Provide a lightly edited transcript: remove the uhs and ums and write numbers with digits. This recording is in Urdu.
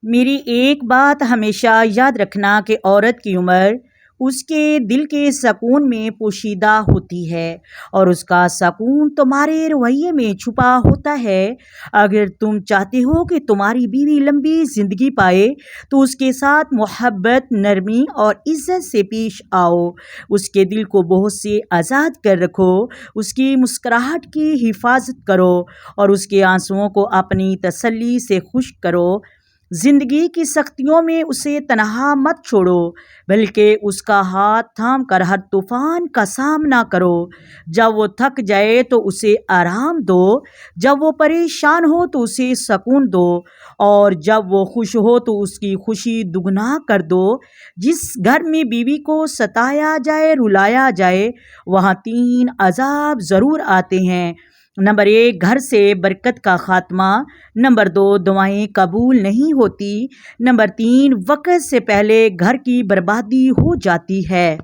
میری ایک بات ہمیشہ یاد رکھنا کہ عورت کی عمر اس کے دل کے سکون میں پوشیدہ ہوتی ہے اور اس کا سکون تمہارے رویے میں چھپا ہوتا ہے۔ اگر تم چاہتے ہو کہ تمہاری بیوی لمبی زندگی پائے تو اس کے ساتھ محبت، نرمی اور عزت سے پیش آؤ۔ اس کے دل کو بہت سے آزاد کر رکھو، اس کی مسکراہٹ کی حفاظت کرو اور اس کے آنسوؤں کو اپنی تسلی سے خشک کرو۔ زندگی کی سختیوں میں اسے تنہا مت چھوڑو، بلکہ اس کا ہاتھ تھام کر ہر طوفان کا سامنا کرو۔ جب وہ تھک جائے تو اسے آرام دو، جب وہ پریشان ہو تو اسے سکون دو، اور جب وہ خوش ہو تو اس کی خوشی دگنا کر دو۔ جس گھر میں بیوی کو ستایا جائے، رلایا جائے، وہاں تین عذاب ضرور آتے ہیں۔ نمبر 1، گھر سے برکت کا خاتمہ۔ نمبر 2، دعائیں قبول نہیں ہوتی۔ نمبر 3، وقت سے پہلے گھر کی بربادی ہو جاتی ہے۔